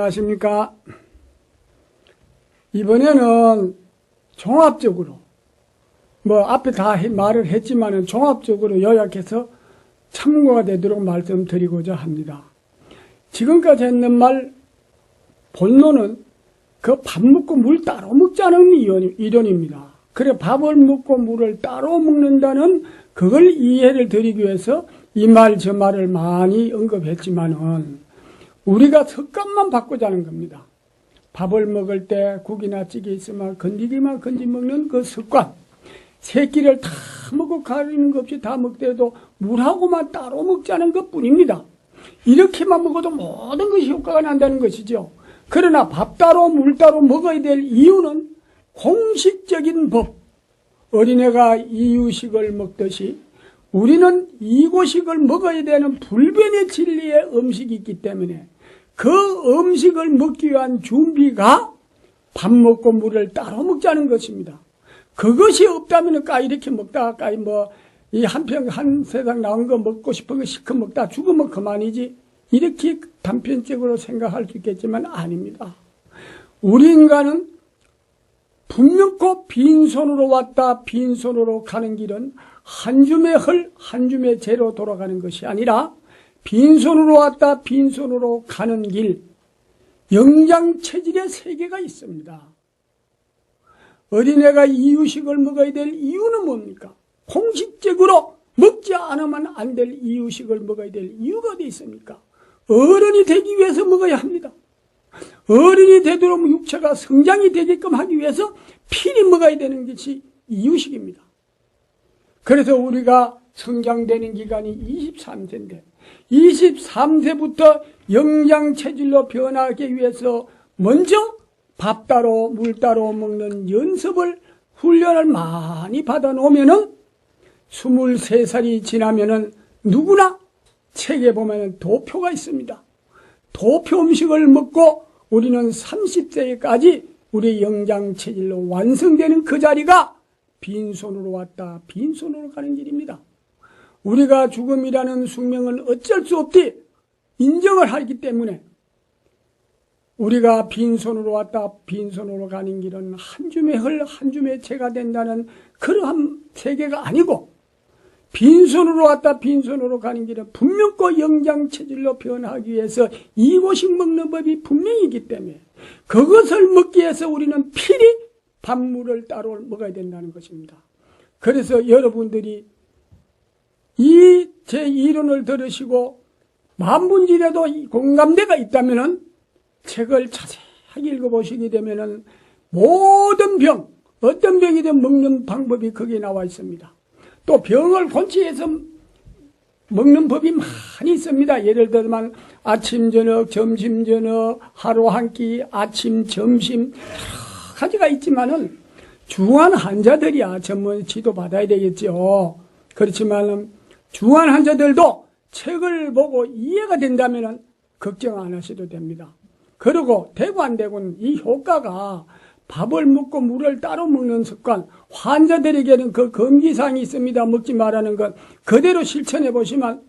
안녕하십니까. 이번에는 종합적으로 앞에 다 말을 했지만은 종합적으로 요약해서 참고가 되도록 말씀드리고자 합니다. 지금까지 했는 말 본론은 그 밥 먹고 물 따로 먹자는 이론입니다. 그래 밥을 먹고 물을 따로 먹는다는 그걸 이해를 드리기 위해서 이 말 저 말을 많이 언급했지만은 우리가 습관만 바꾸자는 겁니다. 밥을 먹을 때 국이나 찌개 있으면 건지기만 건지 먹는 그 습관. 새끼를 다 먹고 가리는 것 없이 다 먹더라도 물하고만 따로 먹자는 것 뿐입니다. 이렇게만 먹어도 모든 것이 효과가 난다는 것이죠. 그러나 밥 따로 물 따로 먹어야 될 이유는 공식적인 법. 어린애가 이유식을 먹듯이 우리는 이고식을 먹어야 되는 불변의 진리의 음식이 있기 때문에 그 음식을 먹기 위한 준비가 밥 먹고 물을 따로 먹자는 것입니다. 그것이 없다면 이렇게 먹다가 이 한 세상 나온 거 먹고 싶은 거 실컷 먹다 죽으면 그만이지. 이렇게 단편적으로 생각할 수 있겠지만 아닙니다. 우리 인간은 분명코 빈손으로 왔다 빈손으로 가는 길은 한 줌의 헐, 한 줌의 재로 돌아가는 것이 아니라 빈손으로 왔다 빈손으로 가는 길, 영장체질의 세계가 있습니다. 어린애가 이유식을 먹어야 될 이유는 뭡니까? 공식적으로 먹지 않으면 안 될 이유식을 먹어야 될 이유가 어디 있습니까? 어른이 되기 위해서 먹어야 합니다. 어른이 되도록 육체가 성장이 되게끔 하기 위해서 필히 먹어야 되는 것이 이유식입니다. 그래서 우리가 성장되는 기간이 23세인데 23세부터 영장체질로 변하기 위해서 먼저 밥 따로 물 따로 먹는 연습을 훈련을 많이 받아 놓으면은 23살이 지나면은 누구나 책에 보면은 도표가 있습니다. 도표 음식을 먹고 우리는 30세까지 우리 영장체질로 완성되는 그 자리가 빈손으로 왔다 빈손으로 가는 길입니다. 우리가 죽음이라는 숙명은 어쩔 수 없이 인정을 하기 때문에 우리가 빈손으로 왔다 빈손으로 가는 길은 한 줌의 헐 한 줌의 재가 된다는 그러한 세계가 아니고 빈손으로 왔다 빈손으로 가는 길은 분명코 영장체질로 변하기 위해서 이고식 먹는 법이 분명이기 때문에 그것을 먹기 위해서 우리는 필히 밥물을 따로 먹어야 된다는 것입니다. 그래서 여러분들이 이 제 이론을 들으시고 만분지라도 공감대가 있다면은 책을 자세하게 읽어보시게 되면은 모든 병, 어떤 병이든 먹는 방법이 거기에 나와 있습니다. 또 병을 고치기 위해서 먹는 법이 많이 있습니다. 예를 들면 아침, 저녁, 점심, 저녁, 하루 한 끼, 아침, 점심 여러 가지가 있지만은 중환 환자들이야 전문 지도 받아야 되겠죠. 그렇지만 중환 환자들도 책을 보고 이해가 된다면은 걱정 안 하셔도 됩니다. 그리고 되고 안 되고는 이 효과가 밥을 먹고 물을 따로 먹는 습관, 환자들에게는 그 금기사항이 있습니다. 먹지 말라는 것 그대로 실천해 보시면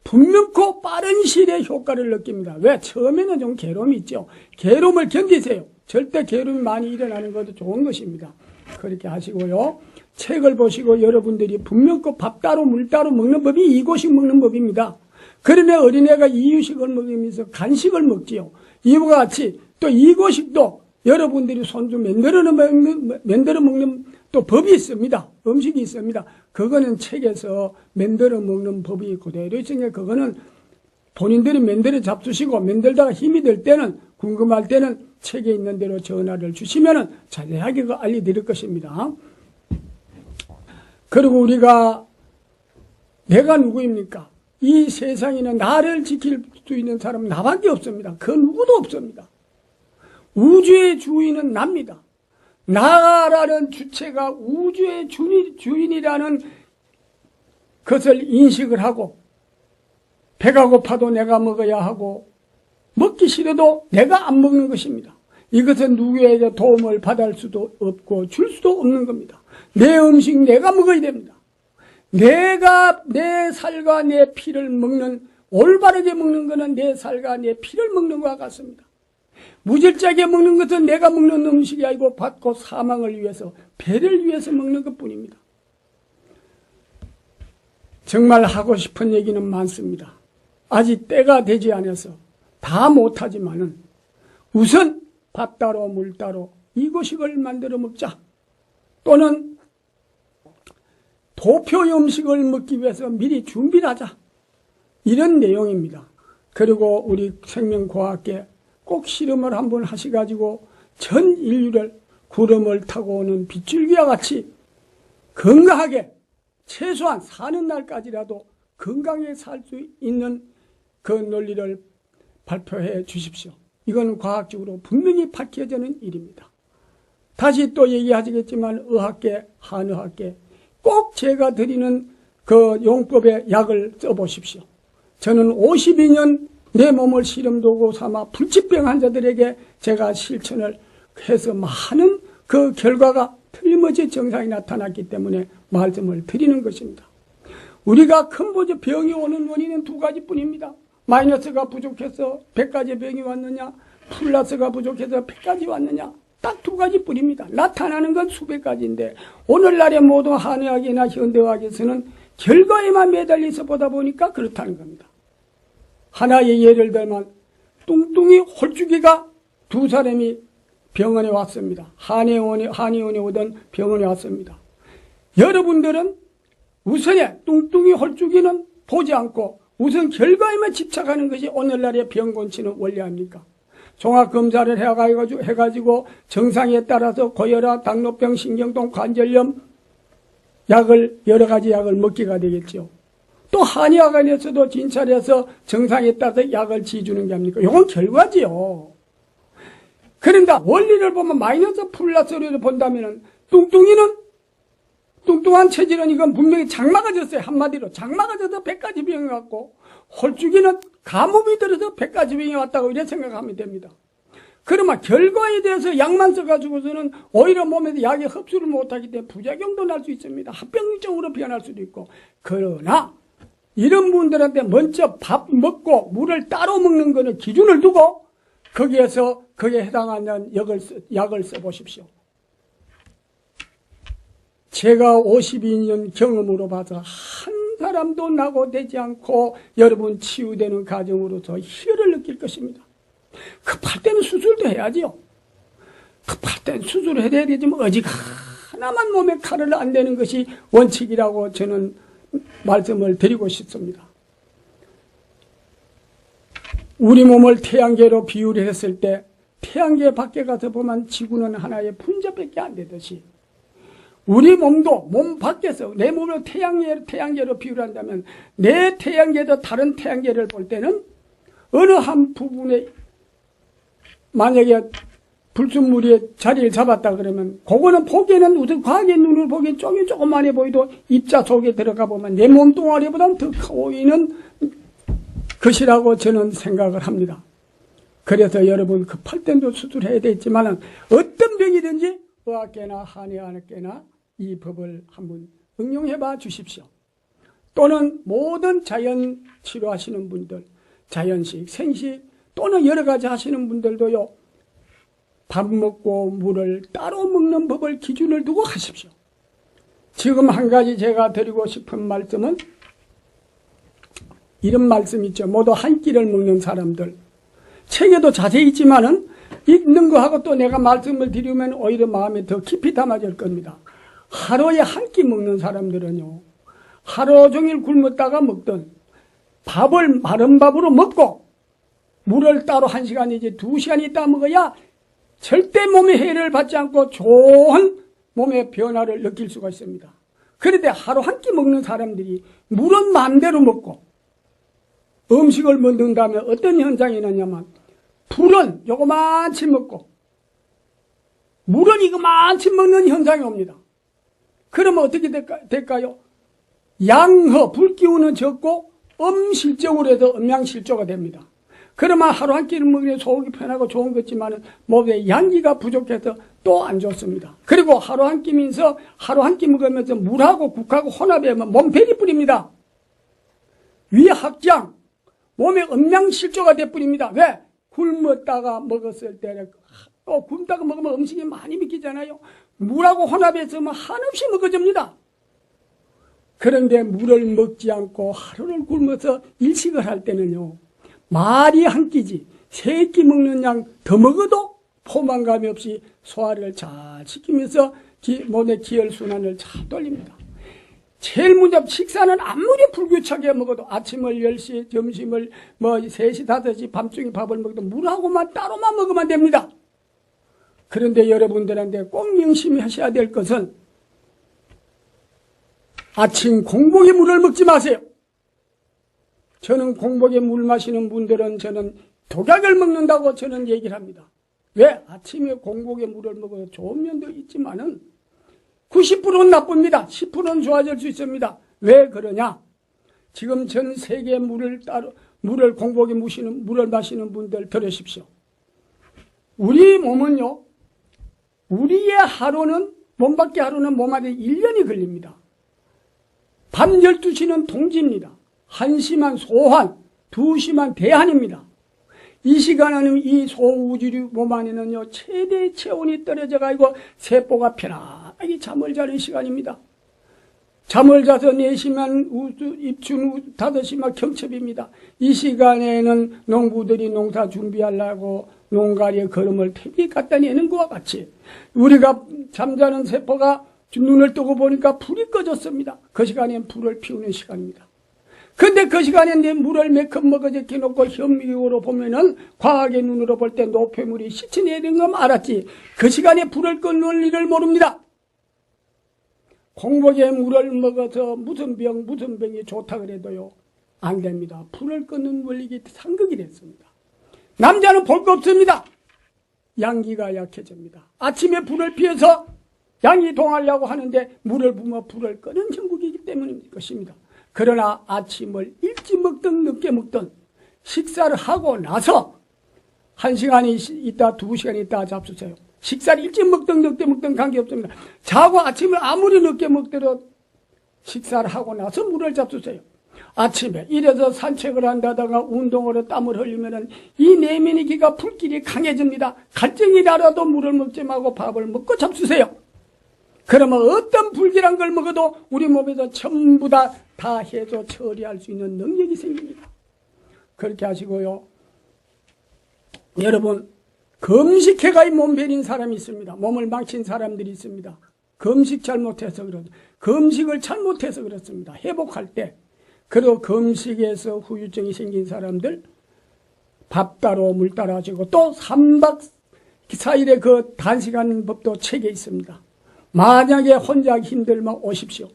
분명코 빠른 시일에 효과를 느낍니다. 왜? 처음에는 좀 괴로움이 있죠. 괴로움을 견디세요. 절대 괴로움이 많이 일어나는 것도 좋은 것입니다. 그렇게 하시고요. 책을 보시고 여러분들이 분명코 밥 따로 물 따로 먹는 법이 이고식 먹는 법입니다. 그러면 어린애가 이유식을 먹으면서 간식을 먹지요. 이와 같이 또 이고식도 여러분들이 손주 만들어 먹는 또 법이 있습니다. 음식이 있습니다. 그거는 책에서 만들어 먹는 법이 그대로 있으니까 그거는 본인들이 만들어 잡수시고 만들다가 힘이 들 때는 궁금할 때는 책에 있는 대로 전화를 주시면은 자세하게 알려드릴 것입니다. 그리고 우리가 내가 누구입니까? 이 세상에는 나를 지킬 수 있는 사람은 나밖에 없습니다. 그 누구도 없습니다. 우주의 주인은 납니다. 나라는 주체가 우주의 주인이라는 것을 인식을 하고 배가 고파도 내가 먹어야 하고 먹기 싫어도 내가 안 먹는 것입니다. 이것은 누구에게 도움을 받을 수도 없고 줄 수도 없는 겁니다. 내 음식 내가 먹어야 됩니다. 내가 내 살과 내 피를 먹는 올바르게 먹는 것은 내 살과 내 피를 먹는 것과 같습니다. 무질자게 먹는 것은 내가 먹는 음식이 아니고 받고 사망을 위해서, 배를 위해서 먹는 것뿐입니다. 정말 하고 싶은 얘기는 많습니다. 아직 때가 되지 않아서 다 못하지만은 우선 밥 따로 물 따로 이고식을 만들어 먹자. 또는 도표 음식을 먹기 위해서 미리 준비를 하자. 이런 내용입니다. 그리고 우리 생명과학계 꼭 실험을 한번 하셔가지고 전 인류를 구름을 타고 오는 빗줄기와 같이 건강하게 최소한 사는 날까지라도 건강하게 살 수 있는 그 논리를 발표해 주십시오. 이건 과학적으로 분명히 밝혀지는 일입니다. 다시 또 얘기하시겠지만 의학계, 한의학계 꼭 제가 드리는 그 용법의 약을 써보십시오. 저는 52년 내 몸을 실험도구 삼아 불치병 환자들에게 제가 실천을 해서 많은 그 결과가 틀림없이 정상이 나타났기 때문에 말씀을 드리는 것입니다. 우리가 근본적 병이 오는 원인은 두 가지뿐입니다. 마이너스가 부족해서 100가지 병이 왔느냐, 플러스가 부족해서 100가지 왔느냐, 딱 두 가지뿐입니다. 나타나는 건 수백 가지인데 오늘날의 모든 한의학이나 현대의학에서는 결과에만 매달려서 보다 보니까 그렇다는 겁니다. 하나의 예를 들면 뚱뚱이 홀쭉이가 두 사람이 병원에 왔습니다. 한의원에 오던 병원에 왔습니다. 여러분들은 우선에 뚱뚱이 홀쭉이는 보지 않고 우선 결과에만 집착하는 것이 오늘날의 병 고치는 원리 아닙니까? 종합검사를 해가지고 정상에 따라서 고혈압, 당뇨병, 신경통, 관절염 여러 가지 약을 먹기가 되겠죠. 또 한의학원에서도 진찰해서 정상에 따라서 약을 지주는 게 아닙니까? 이건 결과지요. 그런데 원리를 보면 마이너스 플러스를 본다면은 뚱뚱한 체질은 이건 분명히 장마가 졌어요. 한마디로 장마가 져서 100가지 병이 왔고 홀쭉이는 가뭄이 들어서 100가지 병이 왔다고 이렇게 생각하면 됩니다. 그러면 결과에 대해서 약만 써가지고서는 오히려 몸에서 약이 흡수를 못하기 때문에 부작용도 날 수 있습니다. 합병증으로 변할 수도 있고. 그러나 이런 분들한테 먼저 밥 먹고 물을 따로 먹는 거는 기준을 두고 거기에서 그에 해당하는 약을 써보십시오. 제가 52년 경험으로 봐서 한 사람도 낙오되지 않고 여러분 치유되는 과정으로서 희열을 느낄 것입니다. 급할 때는 수술도 해야지요. 급할 때는 수술을 해야 되지만 어지가 하나만 몸에 칼을 안 대는 것이 원칙이라고 저는 말씀을 드리고 싶습니다. 우리 몸을 태양계로 비유를 했을 때 태양계 밖에 가서 보면 지구는 하나의 분자밖에 안 되듯이 우리 몸도 몸 밖에서 내 몸을 태양계로 비유를 한다면 내 태양계도 다른 태양계를 볼 때는 어느 한 부분에 만약에 불순물이 자리를 잡았다 그러면 그거는 보기에는 우선 과학의 눈으로 보기엔 조그만해 보이도 입자 속에 들어가 보면 내 몸뚱아리보다는 더 커 보이는 것이라고 저는 생각을 합니다. 그래서 여러분 급할 때도 수술해야 되지만 어떤 병이든지 의학계나 한의학계나 이 법을 한번 응용해 봐 주십시오. 또는 모든 자연 치료하시는 분들, 자연식, 생식 또는 여러 가지 하시는 분들도요. 밥 먹고 물을 따로 먹는 법을 기준을 두고 하십시오. 지금 한 가지 제가 드리고 싶은 말씀은 이런 말씀 있죠. 모두 한 끼를 먹는 사람들. 책에도 자세히 있지만은 읽는 거하고 또 내가 말씀을 드리면 오히려 마음에 더 깊이 담아질 겁니다. 하루에 한 끼 먹는 사람들은요. 하루 종일 굶었다가 먹던 밥을 마른 밥으로 먹고 물을 따로 1시간 이제 2시간 있다 먹어야 절대 몸에 해를 받지 않고 좋은 몸의 변화를 느낄 수가 있습니다. 그런데 하루 한 끼 먹는 사람들이 물은 마음대로 먹고 음식을 먹는 다음에 어떤 현상이 나냐면 불은 요거만치 먹고 물은 이거만치 먹는 현상이 옵니다. 그러면 어떻게 될까요? 양허, 불기운은 적고 음실적으로 해서 음양실조가 됩니다. 그러면 하루 한 끼를 먹으면 속이 편하고 좋은 거지만 몸에 양기가 부족해서 또 안 좋습니다. 그리고 하루 한 끼면서 하루 한 끼 먹으면서 물하고 국하고 혼합하면 몸पे이 뿌립니다. 위 확장, 몸에 음양실조가 돼버립니다. 왜? 굶었다가 먹었을 때는 또 굶다가 먹으면 음식이 많이 믿기잖아요. 물하고 혼합해서 한없이 먹어집니다. 그런데 물을 먹지 않고 하루를 굶어서 일식을 할 때는요, 말이 한 끼지, 세 끼 먹는 양 더 먹어도 포만감이 없이 소화를 잘 시키면서 몸의 기혈순환을 잘 돌립니다. 제일 문제, 식사는 아무리 불규칙하게 먹어도 아침을 10시, 점심을 3시, 5시, 밤중에 밥을 먹어도 물하고만 따로만 먹으면 됩니다. 그런데 여러분들한테 꼭 명심히 하셔야 될 것은 아침 공복에 물을 먹지 마세요. 저는 공복에 물 마시는 분들은 저는 독약을 먹는다고 저는 얘기를 합니다. 왜? 아침에 공복에 물을 먹어도 좋은 면도 있지만은 90%는 나쁩니다. 10%는 좋아질 수 있습니다. 왜 그러냐? 지금 전 세계 물을 공복에 물을 마시는 분들 들으십시오. 우리 몸은요, 우리의 하루는, 몸밖에 하루는 몸 안에 1년이 걸립니다. 밤 12시는 동지입니다. 1시만 소환, 2시만 대한입니다. 이 시간에는 이 소우주류 몸 안에는요, 최대 체온이 떨어져가지고 세포가 편안하게 잠을 자는 시간입니다. 잠을 자서 4시만 입춘 후 5시만 경첩입니다. 이 시간에는 농부들이 농사 준비하려고 농가리에 걸음을 태비 갖다 내는 것과 같이 우리가 잠자는 세포가 눈을 뜨고 보니까 불이 꺼졌습니다. 그 시간엔 불을 피우는 시간입니다. 근데 그 시간에 내 물을 몇 컵 먹어제껴 놓고 현미경으로 보면은 과학의 눈으로 볼 때 노폐물이 씻어내는 건 알았지. 그 시간에 불을 끄는 일을 모릅니다. 공복에 물을 먹어서 무슨 병이 좋다 그래도요, 안 됩니다. 불을 끄는 원리가 상극이 됐습니다. 남자는 볼 거 없습니다. 양기가 약해집니다. 아침에 불을 피워서 양이 동하려고 하는데 물을 부으면 불을 끄는 형국이기 때문인 것입니다. 그러나 아침을 일찍 먹든 늦게 먹든 식사를 하고 나서 1시간이 있다 2시간이 있다 잡수세요. 식사를 일찍 먹든 늦게 먹든 관계없습니다. 자고 아침을 아무리 늦게 먹더라도 식사를 하고 나서 물을 잡수세요. 아침에 이래서 산책을 한다다가 운동으로 땀을 흘리면은 이 내면의 기가 불길이 강해집니다. 갈증이라도 물을 먹지 말고 밥을 먹고 잡수세요. 그러면 어떤 불길한 걸 먹어도 우리 몸에서 전부 다 해서 처리할 수 있는 능력이 생깁니다. 그렇게 하시고요. 여러분, 금식해가 몸 베린 사람이 있습니다. 몸을 망친 사람들이 있습니다. 금식 잘못해서 금식을 잘못해서 그렇습니다. 회복할 때. 그리고 금식에서 후유증이 생긴 사람들, 밥 따로 물 따로 하시고, 또 3박 4일의 그 단식하는 법도 책에 있습니다. 만약에 혼자 힘들면 오십시오.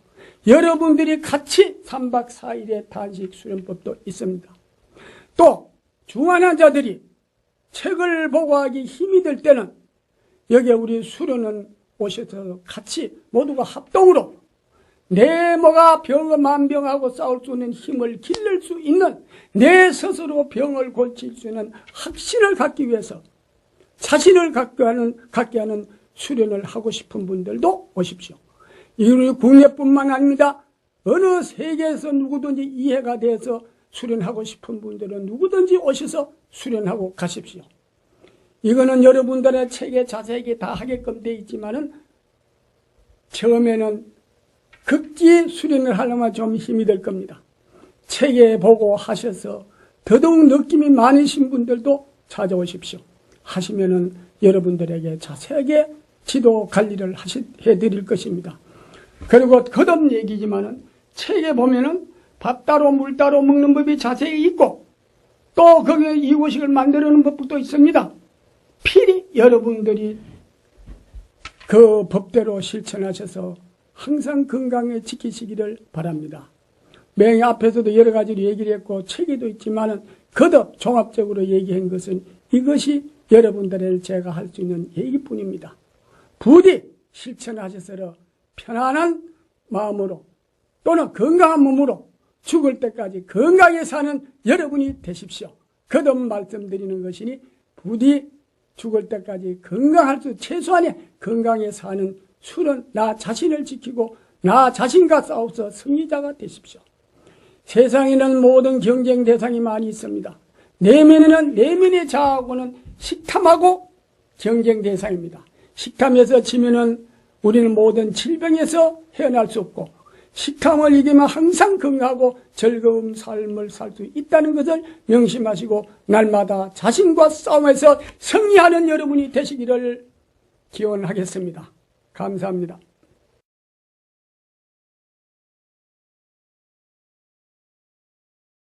여러분들이 같이 3박 4일의 단식 수련법도 있습니다. 또 중환 자들이 책을 보고 하기 힘이 들 때는 여기에 우리 수련은 오셔서 같이 모두가 합동으로 내 뭐가 만병하고 싸울 수 있는 힘을 기를 수 있는, 내 스스로 병을 고칠 수 있는 확신을 갖기 위해서 자신을 갖게 하는 수련을 하고 싶은 분들도 오십시오. 우리 국내뿐만 아닙니다. 어느 세계에서 누구든지 이해가 돼서 수련하고 싶은 분들은 누구든지 오셔서 수련하고 가십시오. 이거는 여러분들의 책에 자세하게 다 하게끔 되어 있지만은 처음에는 극지 수련을 하려면 좀 힘이 들 겁니다. 책에 보고 하셔서 더더욱 느낌이 많으신 분들도 찾아오십시오. 하시면은 여러분들에게 자세하게 지도 관리를 해드릴 것입니다. 그리고 거듭 얘기지만은 책에 보면은 밥 따로 물 따로 먹는 법이 자세히 있고 또 거기에 이고식을 만드는 법도 있습니다. 필히 여러분들이 그 법대로 실천하셔서 항상 건강에 지키시기를 바랍니다. 맹 앞에서도 여러 가지로 얘기를 했고 책에도 있지만은 거듭 종합적으로 얘기한 것은 이것이 여러분들에게 제가 할 수 있는 얘기뿐입니다. 부디 실천하셔서 편안한 마음으로 또는 건강한 몸으로 죽을 때까지 건강하게 사는 여러분이 되십시오. 거듭 말씀드리는 것이니 부디 죽을 때까지 건강할 수, 최소한의 건강에 사는 술은 나 자신을 지키고 나 자신과 싸워서 승리자가 되십시오. 세상에는 모든 경쟁 대상이 많이 있습니다. 내면의 자아하고는 식탐하고 경쟁 대상입니다. 식탐에서 지면은 우리는 모든 질병에서 헤어날 수 없고, 식탐을 이기면 항상 건강하고 즐거운 삶을 살 수 있다는 것을 명심하시고 날마다 자신과 싸움에서 승리하는 여러분이 되시기를 기원하겠습니다. 감사합니다.